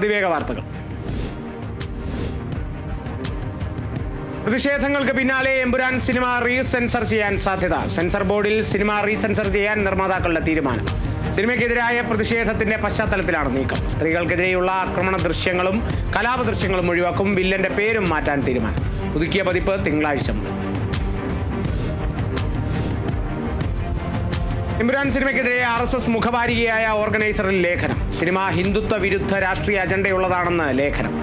അതിവേഗ വാർത്തകൾ. പ്രതിഷേധങ്ങൾക്ക് പിന്നാലെ എമ്പുരാൻ സിനിമ റീസെൻസർ ചെയ്യാൻ സാധ്യത. സെൻസർ ബോർഡിൽ സിനിമ റീസെൻസർ ചെയ്യാൻ നിർമ്മാതാക്കളുടെ തീരുമാനം. സിനിമയ്ക്കെതിരായ പ്രതിഷേധത്തിന്റെ പശ്ചാത്തലത്തിലാണ് നീക്കം. സ്ത്രീകൾക്കെതിരെയുള്ള ആക്രമണ ദൃശ്യങ്ങളും കലാപ ദൃശ്യങ്ങളും ഒഴിവാക്കും. വില്ലന്റെ പേരും മാറ്റാൻ തീരുമാനം. പുതുക്കിയ പതിപ്പ് തിങ്കളാഴ്ച മുതൽ. എമ്പുരാൻ സിനിമയ്ക്കെതിരെ RSS മുഖവാരികയായ ഓർഗനൈസറിൽ ലേഖനം. സിനിമ ഹിന്ദുത്വ വിരുദ്ധ രാഷ്ട്രീയ അജണ്ടയുള്ളതാണെന്ന് ലേഖനം.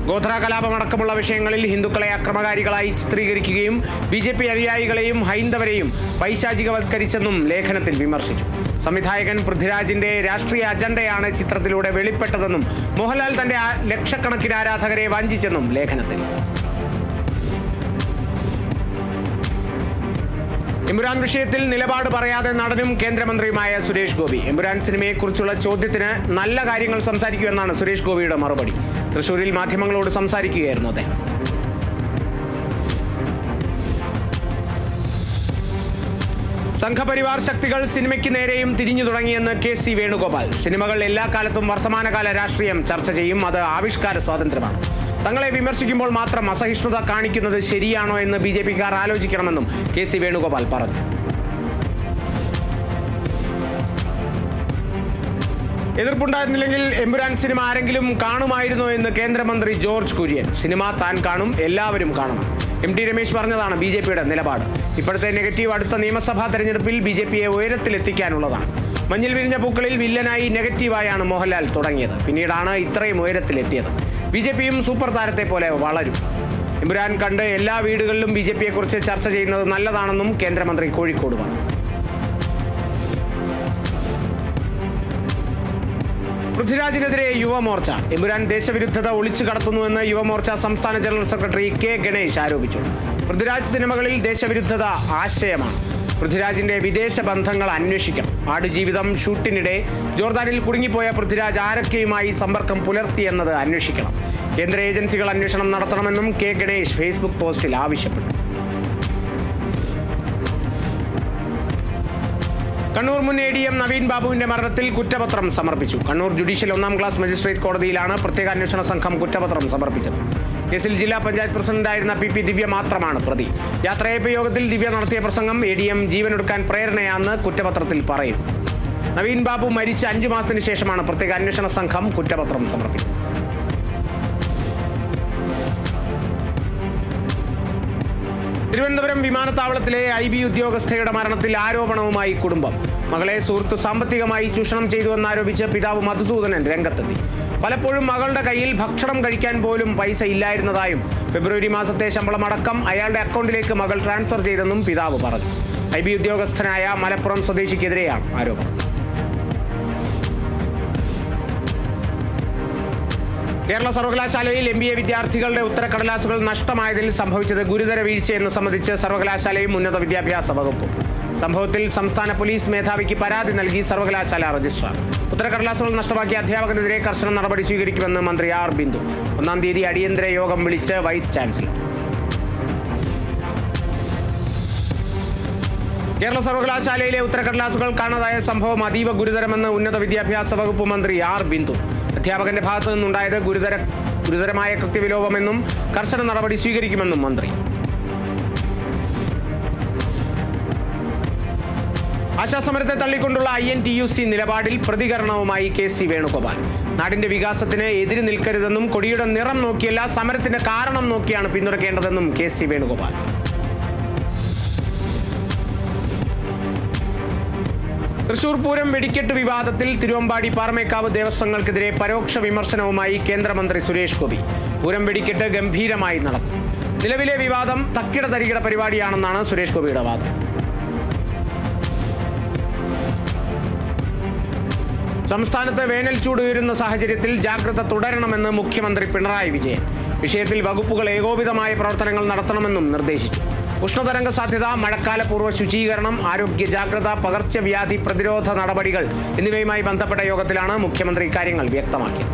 ഗോത്ര കലാപമടക്കമുള്ള വിഷയങ്ങളിൽ ഹിന്ദുക്കളെ അക്രമകാരികളായി ചിത്രീകരിക്കുകയും BJP അനുയായികളെയും ഹൈന്ദവരെയും പൈശാചികവൽക്കരിച്ചെന്നും ലേഖനത്തിൽ വിമർശിച്ചു. സംവിധായകൻ പൃഥ്വിരാജിന്റെ രാഷ്ട്രീയ അജണ്ടയാണ് ചിത്രത്തിലൂടെ വെളിപ്പെട്ടതെന്നും മോഹൻലാൽ തന്റെ ലക്ഷക്കണക്കിന് ആരാധകരെ വഞ്ചിച്ചെന്നും ലേഖനത്തിൽ. എമ്പുരാൻ വിഷയത്തിൽ നിലപാട് പറയാതെ നടനും കേന്ദ്രമന്ത്രിയുമായ സുരേഷ് ഗോപി. എമ്പുരാൻ സിനിമയെക്കുറിച്ചുള്ള ചോദ്യത്തിന് നല്ല കാര്യങ്ങൾ സംസാരിക്കുമെന്നാണ് സുരേഷ് ഗോപിയുടെ മറുപടി. തൃശൂരിൽ മാധ്യമങ്ങളോട് സംസാരിക്കുകയായിരുന്നു അദ്ദേഹം. സംഘപരിവാർ ശക്തികൾ സിനിമയ്ക്ക് നേരെയും തിരിഞ്ഞു തുടങ്ങിയെന്ന് KC വേണുഗോപാൽ. സിനിമകൾ എല്ലാ കാലത്തും വർത്തമാനകാല രാഷ്ട്രീയം ചർച്ച ചെയ്യും. അത് ആവിഷ്കാര സ്വാതന്ത്ര്യമാണ്. തങ്ങളെ വിമർശിക്കുമ്പോൾ മാത്രം അസഹിഷ്ണുത കാണിക്കുന്നത് ശരിയാണോ എന്ന് BJPക്കാർ ആലോചിക്കണമെന്നും KC വേണുഗോപാൽ പറഞ്ഞു. എതിർപ്പുണ്ടായിരുന്നില്ലെങ്കിൽ എമ്പുരാൻ സിനിമ ആരെങ്കിലും കാണുമായിരുന്നോ എന്ന് കേന്ദ്രമന്ത്രി ജോർജ് കുര്യൻ. സിനിമ താൻ കാണും, എല്ലാവരും കാണണം. MT രമേശ് പറഞ്ഞതാണ് BJPയുടെ നിലപാട്. ഇപ്പോഴത്തെ നെഗറ്റീവ് അടുത്ത നിയമസഭാ തെരഞ്ഞെടുപ്പിൽ BJPയെ ഉയരത്തിലെത്തിക്കാനുള്ളതാണ്. മഞ്ഞിൽ വിരിഞ്ഞ പൂക്കളിൽ വില്ലനായി നെഗറ്റീവായാണ് മോഹൻലാൽ തുടങ്ങിയത്. പിന്നീടാണ് ഇത്രയും ഉയരത്തിലെത്തിയത്. BJPയും സൂപ്പർ താരത്തെ പോലെ വളരും. എമ്പുരാൻ കണ്ട് എല്ലാ വീടുകളിലും BJPയെക്കുറിച്ച് ചർച്ച ചെയ്യുന്നത് നല്ലതാണെന്നും കേന്ദ്രമന്ത്രി കോഴിക്കോട് പറഞ്ഞു. പൃഥ്വിരാജിനെതിരെ യുവമോർച്ച. എമ്പുരാൻ ദേശവിരുദ്ധത ഒളിച്ചു കടത്തുന്നുവെന്ന് യുവമോർച്ച സംസ്ഥാന ജനറൽ സെക്രട്ടറി K ഗണേഷ് ആരോപിച്ചു. പൃഥ്വിരാജ് സിനിമകളിൽ ദേശവിരുദ്ധത ആശയമാണ്. പൃഥ്വിരാജിന്റെ വിദേശ ബന്ധങ്ങൾ അന്വേഷിക്കണം. ആടുജീവിതം ഷൂട്ടിനിടെ ജോർദാനിൽ കുടുങ്ങിപ്പോയ പൃഥ്വിരാജ് ആരൊക്കെയുമായി സമ്പർക്കം പുലർത്തിയെന്നത് അന്വേഷിക്കണം. കേന്ദ്ര ഏജൻസികൾ അന്വേഷണം നടത്തണമെന്നും K ഗണേഷ് ഫേസ്ബുക്ക് പോസ്റ്റിൽ ആവശ്യപ്പെട്ടു. കണ്ണൂർ മുൻ ADM നവീൻ ബാബുവിന്റെ മരണത്തിൽ കുറ്റപത്രം സമർപ്പിച്ചു. കണ്ണൂർ ജുഡീഷ്യൽ 1ാം ക്ലാസ് മജിസ്ട്രേറ്റ് കോടതിയിലാണ് പ്രത്യേക അന്വേഷണ സംഘം കുറ്റപത്രം സമർപ്പിച്ചത്. കേസിൽ ജില്ലാ പഞ്ചായത്ത് പ്രസിഡന്റായിരുന്ന PP ദിവ്യ മാത്രമാണ് പ്രതി. യാത്രയയപ്പ് യോഗത്തിൽ ദിവ്യ നടത്തിയ പ്രസംഗം ADM ജീവനൊടുക്കാൻ പ്രേരണയാണെന്ന് കുറ്റപത്രത്തിൽ പറയുന്നു. നവീൻ ബാബു മരിച്ച 5 മാസത്തിന് ശേഷമാണ് പ്രത്യേക അന്വേഷണ സംഘം കുറ്റപത്രം സമർപ്പിച്ചത്. തിരുവനന്തപുരം വിമാനത്താവളത്തിലെ IB ഉദ്യോഗസ്ഥയുടെ മരണത്തിൽ ആരോപണവുമായി കുടുംബം. മകളെ സുഹൃത്ത് സാമ്പത്തികമായി ചൂഷണം ചെയ്തുവെന്നാരോപിച്ച് പിതാവ് മധുസൂദനൻ രംഗത്തെത്തി. പലപ്പോഴും മകളുടെ കയ്യിൽ ഭക്ഷണം കഴിക്കാൻ പോലും പൈസ ഇല്ലായിരുന്നതായും ഫെബ്രുവരി മാസത്തെ ശമ്പളമടക്കം അയാളുടെ അക്കൗണ്ടിലേക്ക് മകൾ ട്രാൻസ്ഫർ ചെയ്തെന്നും പിതാവ് പറഞ്ഞു. IB ഉദ്യോഗസ്ഥനായ മലപ്പുറം സ്വദേശിക്കെതിരെയാണ് ആരോപണം. കേരള സർവകലാശാലയിൽ MBA വിദ്യാർത്ഥികളുടെ ഉത്തരക്കടലാസുകൾ നഷ്ടമായതിൽ സംഭവിച്ചത് ഗുരുതര വീഴ്ചയെന്ന് സംബന്ധിച്ച് സർവകലാശാലയും ഉന്നത വിദ്യാഭ്യാസ വകുപ്പും. സംഭവത്തിൽ സംസ്ഥാന പോലീസ് മേധാവിക്ക് പരാതി നൽകി സർവകലാശാല രജിസ്ട്രാർ. ഉത്തരക്കടലാസുകൾ നഷ്ടമാക്കിയ അധ്യാപകനെതിരെ കർശന നടപടി സ്വീകരിക്കുമെന്ന് മന്ത്രി R ബിന്ദു. 1-ാം തീയതി അടിയന്തര യോഗം വിളിച്ച് വൈസ് ചാൻസലർ. കേരള സർവകലാശാലയിലെ ഉത്തരക്കടലാസുകൾ കാണാതായ സംഭവം അതീവ ഗുരുതരമെന്ന് ഉന്നത വിദ്യാഭ്യാസ വകുപ്പ് മന്ത്രി R ബിന്ദു. അധ്യാപകന്റെ ഭാഗത്തു നിന്നുണ്ടായത് ഗുരുതരമായ കൃത്യവിലോപമെന്നും കർശന നടപടി സ്വീകരിക്കുമെന്നും മന്ത്രി. ആശാസമരത്തെ തള്ളിക്കൊണ്ടുള്ള INTUC നിലപാടിൽ പ്രതികരണവുമായി KC വേണുഗോപാൽ. നാടിന്റെ വികാസത്തിന് എതിര് നിൽക്കരുതെന്നും കൊടിയുടെ നിറം നോക്കിയല്ല സമരത്തിന്റെ കാരണം നോക്കിയാണ് പിന്തുണയ്ക്കേണ്ടതെന്നും KC വേണുഗോപാൽ. തൃശൂർ പൂരം വെടിക്കെട്ട് വിവാദത്തിൽ തിരുവമ്പാടി പാറമേക്കാവ് ദേവസ്വങ്ങൾക്കെതിരെ പരോക്ഷ വിമർശനവുമായി കേന്ദ്രമന്ത്രി സുരേഷ് ഗോപി. പൂരം വെടിക്കെട്ട് ഗംഭീരമായി നടക്കും. നിലവിലെ വിവാദം തക്കിട തരികിട പരിപാടിയാണെന്നാണ് സുരേഷ് ഗോപിയുടെ വാദം. സംസ്ഥാനത്ത് വേനൽ ചൂട് ഉയരുന്ന സാഹചര്യത്തിൽ ജാഗ്രത തുടരണമെന്ന് മുഖ്യമന്ത്രി പിണറായി വിജയൻ. വിഷയത്തിൽ വകുപ്പുകൾ ഏകോപിതമായ പ്രവർത്തനങ്ങൾ നടത്തണമെന്നും നിർദ്ദേശിച്ചു. ഉഷ്ണതരംഗ സാധ്യത, മഴക്കാലപൂർവ്വ ശുചീകരണം, ആരോഗ്യ ജാഗ്രത, പകർച്ചവ്യാധി പ്രതിരോധ നടപടികൾ എന്നിവയുമായി ബന്ധപ്പെട്ട യോഗത്തിലാണ് മുഖ്യമന്ത്രി ഇക്കാര്യങ്ങൾ വ്യക്തമാക്കിയത്.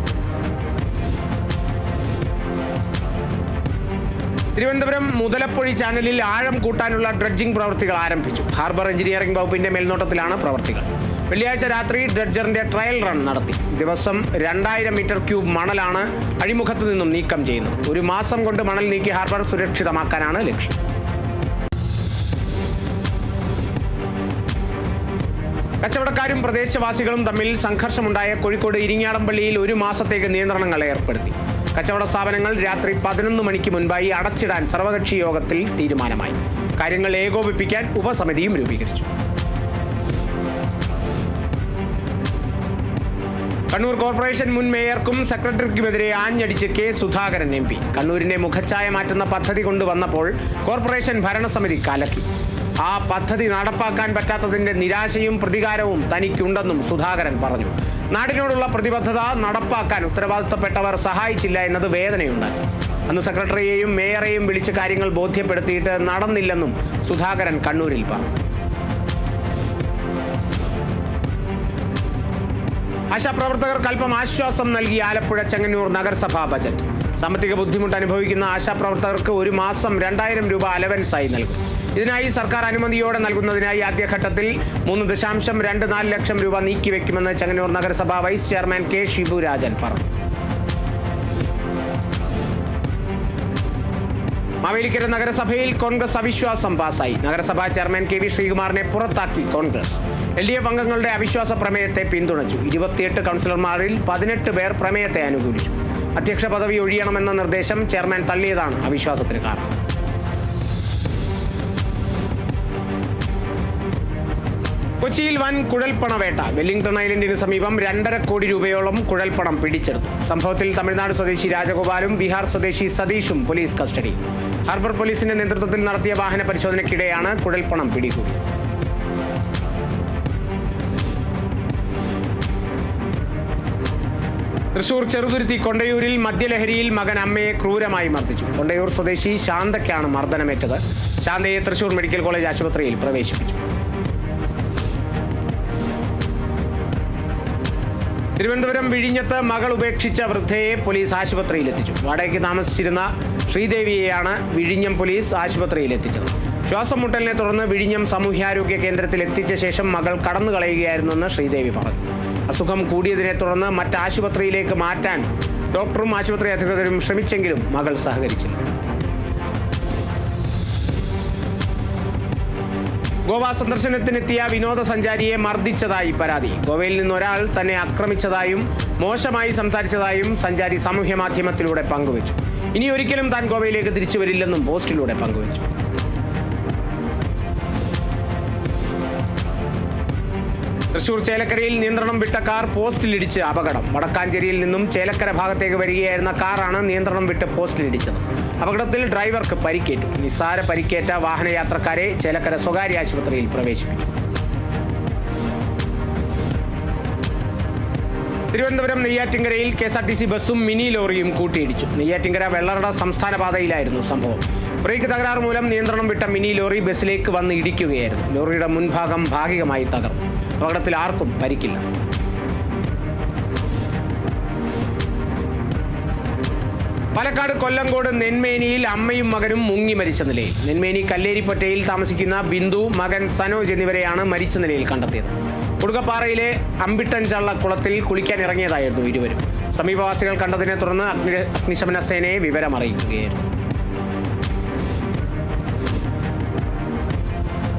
തിരുവനന്തപുരം മുതലപ്പൊഴി ചാനലിൽ ആഴം കൂട്ടാനുള്ള ഡ്രഡ്ജിംഗ് പ്രവൃത്തികൾ ആരംഭിച്ചു. ഹാർബർ എഞ്ചിനീയറിംഗ് വകുപ്പിന്റെ മേൽനോട്ടത്തിലാണ് പ്രവൃത്തികൾ. വെള്ളിയാഴ്ച രാത്രി ഡ്രഡ്ജറിന്റെ ട്രയൽ റൺ നടത്തി. ദിവസം 2000 മീറ്റർ ക്യൂബ് മണലാണ് അഴിമുഖത്ത് നിന്നും നീക്കം ചെയ്യുന്നത്. ഒരു മാസം കൊണ്ട് മണൽ നീക്കി ഹാർബർ സുരക്ഷിതമാക്കാനാണ് ലക്ഷ്യം. കച്ചവടക്കാരും പ്രദേശവാസികളും തമ്മിൽ സംഘർഷമുണ്ടായ കോഴിക്കോട് ഇരിങ്ങാടൻപള്ളിയിൽ 1 മാസത്തേക്ക് നിയന്ത്രണങ്ങൾ ഏർപ്പെടുത്തി. കച്ചവട സ്ഥാപനങ്ങൾ രാത്രി 11 മണിക്ക് മുൻപായി അടച്ചിടാൻ സർവകക്ഷി യോഗത്തിൽ തീരുമാനമായി. കാര്യങ്ങൾ ഏകോപിപ്പിക്കാൻ ഉപസമിതിയും രൂപീകരിച്ചു. കണ്ണൂർ കോർപ്പറേഷൻ മുൻ മേയർക്കും സെക്രട്ടറിക്കുമെതിരെ ആഞ്ഞടിച്ച് കെ സുധാകരൻ MP. കണ്ണൂരിന്റെ മുഖച്ഛായ മാറ്റുന്ന പദ്ധതി കൊണ്ടുവന്നപ്പോൾ കോർപ്പറേഷൻ ഭരണസമിതി കലക്കി. ആ പദ്ധതി നടപ്പാക്കാൻ പറ്റാത്തതിന്റെ നിരാശയും പ്രതികാരവും തനിക്കുണ്ടെന്നും സുധാകരൻ പറഞ്ഞു. നാടിനോടുള്ള പ്രതിബദ്ധത നടപ്പാക്കാൻ ഉത്തരവാദിത്തപ്പെട്ടവർ സഹായിച്ചില്ല എന്നത് വേദനയുണ്ടാക്കി. അന്ന് സെക്രട്ടറിയെയും മേയറെയും വിളിച്ച് കാര്യങ്ങൾ ബോധ്യപ്പെടുത്തിയിട്ട് നടന്നില്ലെന്നും സുധാകരൻ കണ്ണൂരിൽ പറഞ്ഞു. ആശാപ്രവർത്തകർക്ക് അല്പം ആശ്വാസം നൽകി ആലപ്പുഴ ചെങ്ങന്നൂർ നഗരസഭാ ബജറ്റ്. സാമ്പത്തിക ബുദ്ധിമുട്ട് അനുഭവിക്കുന്ന ആശാപ്രവർത്തകർക്ക് 1 മാസം 2000 രൂപ അലവൻസായി നൽകും. ഇതിനായി സർക്കാർ അനുമതിയോടെ നൽകുന്നതിനായി ആദ്യഘട്ടത്തിൽ 3.24 ലക്ഷം രൂപ നീക്കിവെക്കുമെന്ന് ചെങ്ങന്നൂർ നഗരസഭാ വൈസ് ചെയർമാൻ കെ ഷിബുരാജൻ പറഞ്ഞു. മാവേലിക്കര നഗരസഭയിൽ കോൺഗ്രസ് അവിശ്വാസം പാസായി. നഗരസഭാ ചെയർമാൻ KV ശ്രീകുമാറിനെ പുറത്താക്കി കോൺഗ്രസ്. LDF അംഗങ്ങളുടെ അവിശ്വാസ പ്രമേയത്തെ പിന്തുണച്ചു. 28 കൗൺസിലർമാരിൽ 18 പേർ പ്രമേയത്തെ അനുകൂലിച്ചു. അധ്യക്ഷ പദവി ഒഴിയണമെന്ന നിർദ്ദേശം ചെയർമാൻ തള്ളിയതാണ് അവിശ്വാസത്തിന് കാരണം. കൊച്ചിയിൽ വൻ കുഴൽപ്പണവേട്ട. വെല്ലിംഗ്ടൺ ഐലൻഡിന് സമീപം 2.5 കോടി രൂപയോളം കുഴൽപ്പണം പിടിച്ചെടുത്തു. സംഭവത്തിൽ തമിഴ്നാട് സ്വദേശി രാജഗോപാലും ബീഹാർ സ്വദേശി സതീഷും പോലീസ് കസ്റ്റഡിയിൽ. ഹാർബർ പോലീസിന്റെ നേതൃത്വത്തിൽ നടത്തിയ വാഹന പരിശോധനയ്ക്കിടെയാണ് കുഴൽപ്പണം പിടികൂടിയത്. തൃശൂർ ചെറുതുരുത്തി കൊണ്ടയൂരിൽ മദ്യലഹരിയിൽ മകൻ അമ്മയെ ക്രൂരമായി മർദ്ദിച്ചു. കൊണ്ടയൂർ സ്വദേശി ശാന്തയ്ക്കാണ് മർദ്ദനമേറ്റത്. ശാന്തയെ തൃശൂർ മെഡിക്കൽ കോളേജ് ആശുപത്രിയിൽ പ്രവേശിപ്പിച്ചു. തിരുവനന്തപുരം വിഴിഞ്ഞത്ത് മകൾ ഉപേക്ഷിച്ച വൃദ്ധയെ പോലീസ് ആശുപത്രിയിലെത്തിച്ചു. വാടകയ്ക്ക് താമസിച്ചിരുന്ന ശ്രീദേവിയെയാണ് വിഴിഞ്ഞം പോലീസ് ആശുപത്രിയിലെത്തിച്ചത്. ശ്വാസം മുട്ടലിനെ തുടർന്ന് വിഴിഞ്ഞം സാമൂഹ്യാരോഗ്യ കേന്ദ്രത്തിൽ എത്തിച്ച ശേഷം മകൾ കടന്നു കളയുകയായിരുന്നെന്ന് ശ്രീദേവി പറഞ്ഞു. അസുഖം കൂടിയതിനെ തുടർന്ന് മറ്റാശുപത്രിയിലേക്ക് മാറ്റാൻ ഡോക്ടറും ആശുപത്രി അധികൃതരും ശ്രമിച്ചെങ്കിലും മകൾ സഹകരിച്ചില്ല. ഗോവ സന്ദർശനത്തിനെത്തിയ വിനോദസഞ്ചാരിയെ മർദ്ദിച്ചതായി പരാതി. ഗോവയിൽ നിന്ന് ഒരാൾ തന്നെ ആക്രമിച്ചതായും മോശമായി സംസാരിച്ചതായും സഞ്ചാരി സാമൂഹ്യ മാധ്യമത്തിലൂടെ പങ്കുവച്ചു. ഇനി ഒരിക്കലും താൻ ഗോവയിലേക്ക് തിരിച്ചു വരില്ലെന്നും പോസ്റ്റിലൂടെ പങ്കുവച്ചു. തൃശൂർ ചേലക്കരയിൽ നിയന്ത്രണം വിട്ട കാർ പോസ്റ്റിലിടിച്ച് അപകടം. വടക്കാഞ്ചേരിയിൽ നിന്നും ചേലക്കര ഭാഗത്തേക്ക് വരികയായിരുന്ന കാറാണ് നിയന്ത്രണം വിട്ട് പോസ്റ്റിലിടിച്ചത്. അപകടത്തിൽ ഡ്രൈവർക്ക് പരിക്കേറ്റു. നിസ്സാര പരിക്കേറ്റ വാഹനയാത്രക്കാരെ ചേലക്കര സ്വകാര്യ ആശുപത്രിയിൽ പ്രവേശിപ്പിച്ചു. തിരുവനന്തപുരം നെയ്യാറ്റിൻകരയിൽ KSRTC ബസ്സും മിനി ലോറിയും കൂട്ടിയിടിച്ചു. നെയ്യാറ്റിൻകര വെള്ളറട സംസ്ഥാന പാതയിലായിരുന്നു സംഭവം. ബ്രേക്ക് തകരാറ് മൂലം നിയന്ത്രണം വിട്ട മിനി ലോറി ബസ്സിലേക്ക് വന്ന് ഇടിക്കുകയായിരുന്നു. ലോറിയുടെ മുൻഭാഗം ഭാഗികമായി തകർന്നു. അപകടത്തിൽ ആർക്കും പരിക്കില്ല. പാലക്കാട് കൊല്ലങ്കോട് നെന്മേനിയിൽ അമ്മയും മകനും മുങ്ങി മരിച്ച നിലയിൽ. നെന്മേനി കല്ലേരിപ്പൊറ്റയിൽ താമസിക്കുന്ന ബിന്ദു, മകൻ സനോജ് എന്നിവരെയാണ് മരിച്ച നിലയിൽ കണ്ടെത്തിയത്. കുടുക്കപ്പാറയിലെ അമ്പിട്ടൻചള്ള കുളത്തിൽ കുളിക്കാൻ ഇറങ്ങിയതായിരുന്നു ഇരുവരും. സമീപവാസികൾ കണ്ടതിനെ തുടർന്ന് അഗ്നിശമന സേനയെ വിവരമറിയിക്കുകയായിരുന്നു.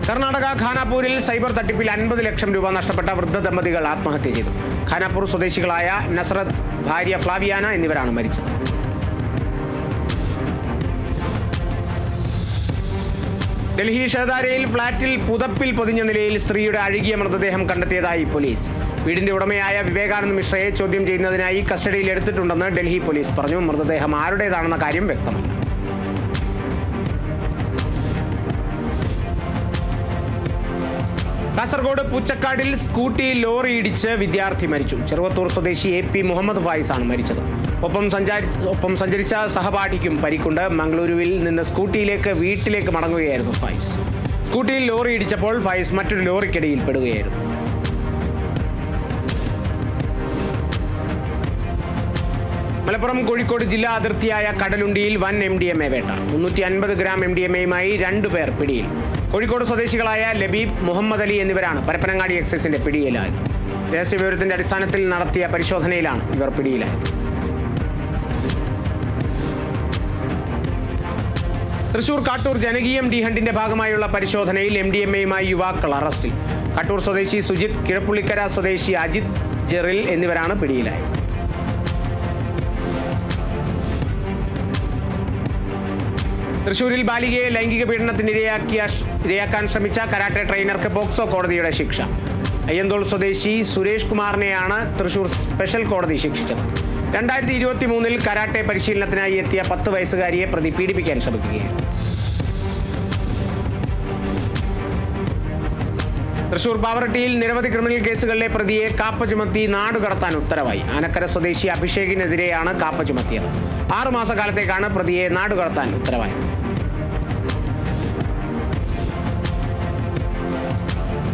കർണാടക ഖാനാപൂരിൽ സൈബർ തട്ടിപ്പിൽ 50 ലക്ഷം രൂപ നഷ്ടപ്പെട്ട വൃദ്ധ ദമ്പതികൾ ആത്മഹത്യ ചെയ്തു. ഖാനാപൂർ സ്വദേശികളായ നസറത്ത്, ഭാര്യ ഫ്ലാവിയാന എന്നിവരാണ് മരിച്ചത്. ഡൽഹി ഷഹദാരയിൽ ഫ്ളാറ്റിൽ പുതപ്പിൽ പൊതിഞ്ഞ നിലയിൽ സ്ത്രീയുടെ അഴുകിയ മൃതദേഹം കണ്ടെത്തിയതായി പോലീസ്. വീടിന്റെ ഉടമയായ വിവേകാനന്ദ് മിശ്രയെ ചോദ്യം ചെയ്യുന്നതിനായി കസ്റ്റഡിയിൽ എടുത്തിട്ടുണ്ടെന്ന് ഡൽഹി പോലീസ് പറഞ്ഞു. മൃതദേഹം ആരുടേതാണെന്ന കാര്യം വ്യക്തമല്ല. കാസർഗോഡ് പൂച്ചക്കാടിൽ സ്കൂട്ടി ലോറി ഇടിച്ച് വിദ്യാർത്ഥി മരിച്ചു. ചെറുവത്തൂർ സ്വദേശി AP മുഹമ്മദ് ഫായിസ് ആണ് മരിച്ചത്. ഒപ്പം സഞ്ചരിച്ച സഹപാഠിക്കും പരിക്കുണ്ട്. മംഗളൂരുവിൽ നിന്ന് സ്കൂട്ടിയിലേക്ക് വീട്ടിലേക്ക് മടങ്ങുകയായിരുന്നു ഫായിസ്. സ്കൂട്ടിയിൽ ലോറി ഇടിച്ചപ്പോൾ ഫായിസ് മറ്റൊരു ലോറിക്കിടയിൽ പെടുകയായിരുന്നു. മലപ്പുറം കോഴിക്കോട് ജില്ലാ അതിർത്തിയായ കടലുണ്ടിയിൽ വൻ MDMA വേട്ട. 350 ഗ്രാം MDMAയുമായി 2 പേർ പിടിയിൽ. കോഴിക്കോട് സ്വദേശികളായ ലബീബ്, മുഹമ്മദ് അലി എന്നിവരാണ് പരപ്പനങ്ങാടി എക്സൈസിന്റെ പിടിയിലായത്. രഹസ്യവിവരത്തിന്റെ അടിസ്ഥാനത്തിൽ നടത്തിയ പരിശോധനയിലാണ് ഇവർ പിടിയിലായത്. തൃശൂർ കാട്ടൂർ ജനകീയം ഡി ഹണ്ടിന്റെ ഭാഗമായുള്ള പരിശോധനയിൽ MDMAയുമായി യുവാക്കൾ അറസ്റ്റിൽ. കാട്ടൂർ സ്വദേശി സുജിത്, കിഴപ്പുള്ളിക്കര സ്വദേശി അജിത് ജെറിൽ എന്നിവരാണ് പിടിയിലായത്. തൃശൂരിൽ ബാലികയെ ലൈംഗിക പീഡനത്തിന് ഇരയാക്കാൻ ശ്രമിച്ച കരാട്ടെ ട്രെയിനർക്ക് പോക്സോ കോടതിയുടെ ശിക്ഷ. അയ്യന്തോൾ സ്വദേശി സുരേഷ് കുമാറിനെയാണ് തൃശൂർ സ്പെഷ്യൽ കോടതി ശിക്ഷിച്ചത്. 2023 കരാട്ടെ പരിശീലനത്തിനായി എത്തിയ 10 വയസ്സുകാരിയെ പ്രതി പീഡിപ്പിക്കാൻ ശ്രമിക്കുകയായിരുന്നു. തൃശൂർ പാവറട്ടിയിൽ നിരവധി ക്രിമിനൽ കേസുകളിലെ പ്രതിയെ കാപ്പ ചുമത്തി നാടുകടത്താൻ ഉത്തരവായി. ആനക്കര സ്വദേശി അഭിഷേകിനെതിരെയാണ് കാപ്പ ചുമത്തിയത്. 6 മാസക്കാലത്തേക്കാണ് പ്രതിയെ നാടുകടത്താൻ ഉത്തരവായത്.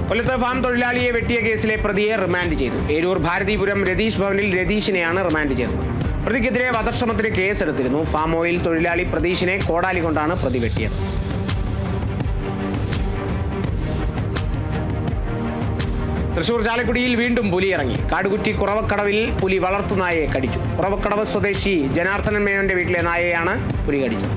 കൊല്ലത്ത് ഫാം തൊഴിലാളിയെ വെട്ടിയ കേസിലെ പ്രതിയെ റിമാൻഡ് ചെയ്തു. ഏരൂർ ഭാരതീപുരം രതീഷ് ഭവനിൽ രതീഷിനെയാണ് റിമാൻഡ് ചെയ്തത്. പ്രതിക്കെതിരെ വധശ്രമത്തിന് കേസെടുത്തിരുന്നു. ഫാം ഓയിൽ തൊഴിലാളി പ്രതീഷിനെ കോടാലി കൊണ്ടാണ് പ്രതി വെട്ടിയത്. തൃശൂർ ചാലക്കുടിയിൽ വീണ്ടും പുലി ഇറങ്ങി. കാടുകുറ്റി കുറവക്കടവിൽ പുലി വളർത്തുനായയെ കടിച്ചു. കുറവക്കടവ് സ്വദേശി ജനാർദ്ദനൻ മേനോന്റെ വീട്ടിലെ നായയെയാണ് പുലി കടിച്ചത്.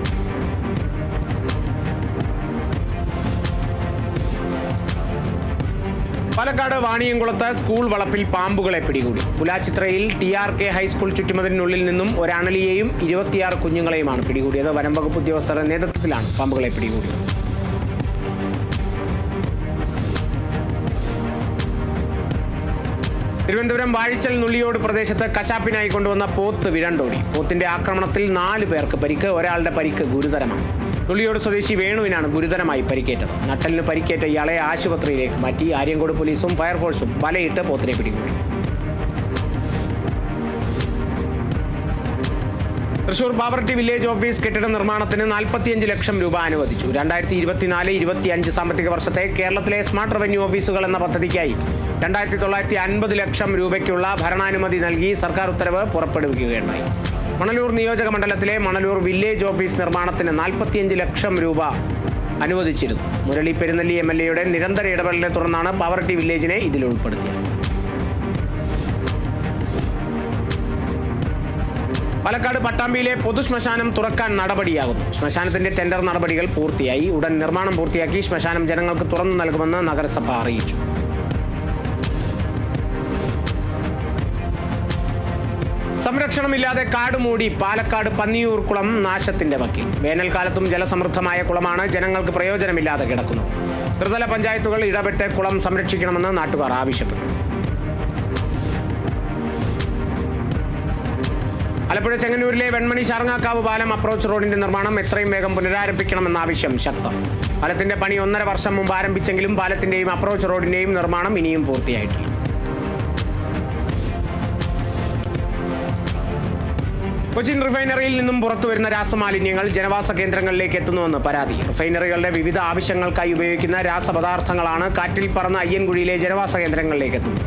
പാലക്കാട് വാണിയംകുളത്ത് സ്കൂൾ വളപ്പിൽ പാമ്പുകളെ പിടികൂടി. പുലാച്ചിത്രയിൽ TRK ഹൈസ്കൂൾ ചുറ്റുമതിലിനുള്ളിൽ നിന്നും ഒരു അണലിയെയും 26 കുഞ്ഞുങ്ങളെയുമാണ് പിടികൂടിയത്. വനം വകുപ്പ് ഉദ്യോഗസ്ഥരുടെ നേതൃത്വത്തിലാണ് പാമ്പുകളെ പിടികൂടിയത്. തിരുവനന്തപുരം വാഴിച്ചൽ നുള്ളിയോട് പ്രദേശത്ത് കശാപ്പിനായി കൊണ്ടുവന്ന പോത്ത് വിരണ്ടോടി. പോത്തിന്റെ ആക്രമണത്തിൽ 4 പേർക്ക് പരിക്ക്, ഒരാളുടെ പരിക്ക് ഗുരുതരമാണ്. നുള്ളിയോട് സ്വദേശി വേണുവിനാണ് ഗുരുതരമായി പരിക്കേറ്റത്. നട്ടലിന് പരിക്കേറ്റ ഇയാളെ ആശുപത്രിയിലേക്ക് മാറ്റി. ആര്യങ്കോട് പോലീസും ഫയർഫോഴ്സും വലയിട്ട് പോത്തിനെ പിടികൂടി. തൃശൂർ പാവറട്ടി വില്ലേജ് ഓഫീസ് കെട്ടിട നിർമ്മാണത്തിന് 45 ലക്ഷം രൂപ അനുവദിച്ചു. 2024-25 സാമ്പത്തിക വർഷത്തെ കേരളത്തിലെ സ്മാർട്ട് റവന്യൂ ഓഫീസുകൾ എന്ന പദ്ധതിക്കായി 2950 ലക്ഷം രൂപയ്ക്കുള്ള ഭരണാനുമതി നൽകി സർക്കാർ ഉത്തരവ് പുറപ്പെടുവിക്കുകയുണ്ടായി. മണലൂർ നിയോജക മണ്ഡലത്തിലെ മണലൂർ വില്ലേജ് ഓഫീസ് നിർമ്മാണത്തിന് 45 ലക്ഷം രൂപ അനുവദിച്ചിരുന്നു. മുരളി പെരുന്നെല്ലി MLAയുടെ നിരന്തര ഇടപെടലിനെ തുടർന്നാണ് പാവറട്ടി വില്ലേജിനെ ഇതിൽ ഉൾപ്പെടുത്തിയത്. പാലക്കാട് പട്ടാമ്പിയിലെ പൊതുശ്മശാനം തുറക്കാൻ നടപടിയാകുന്നു. ശ്മശാനത്തിന്റെ ടെൻഡർ നടപടികൾ പൂർത്തിയായി. ഉടൻ നിർമ്മാണം പൂർത്തിയാക്കി ശ്മശാനം ജനങ്ങൾക്ക് തുറന്നു നൽകുമെന്ന് നഗരസഭ അറിയിച്ചു. സംരക്ഷണമില്ലാതെ കാട് മൂടി പാലക്കാട് പന്നിയൂർ കുളം നാശത്തിന്റെ വക്കിൽ. വേനൽക്കാലത്തും ജലസമൃദ്ധമായ കുളമാണ് ജനങ്ങൾക്ക് പ്രയോജനമില്ലാതെ കിടക്കുന്നത്. ത്രിതല പഞ്ചായത്തുകൾ ഇടപെട്ട് കുളം സംരക്ഷിക്കണമെന്ന് നാട്ടുകാർ ആവശ്യപ്പെട്ടു. ആലപ്പുഴ ചെങ്ങന്നൂരിലെ വെൺമണി ശാർങ്ങാക്കാവ് പാലം അപ്രോച്ച് റോഡിന്റെ നിർമ്മാണം എത്രയും വേഗം പുനരാരംഭിക്കണമെന്ന ആവശ്യം ശക്തം. പാലത്തിന്റെ പണി 1.5 വർഷം മുമ്പ് ആരംഭിച്ചെങ്കിലും പാലത്തിന്റെയും അപ്രോച്ച് റോഡിന്റെയും നിർമ്മാണം ഇനിയും പൂർത്തിയായിട്ടില്ല. കൊച്ചിൻ റിഫൈനറിയിൽ നിന്നും പുറത്തുവരുന്ന രാസമാലിന്യങ്ങൾ ജനവാസ കേന്ദ്രങ്ങളിലേക്ക് എത്തുന്നുവെന്ന് പരാതി. റിഫൈനറികളുടെ വിവിധ ആവശ്യങ്ങൾക്കായി ഉപയോഗിക്കുന്ന രാസപദാർത്ഥങ്ങളാണ് കാറ്റിൽ പറന്ന അയ്യൻകുഴിയിലെ ജനവാസ കേന്ദ്രങ്ങളിലേക്ക് എത്തുന്നത്.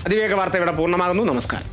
അതിവേഗ വാർത്ത ഇവിടെ പൂർണ്ണമാകുന്നു. നമസ്കാരം.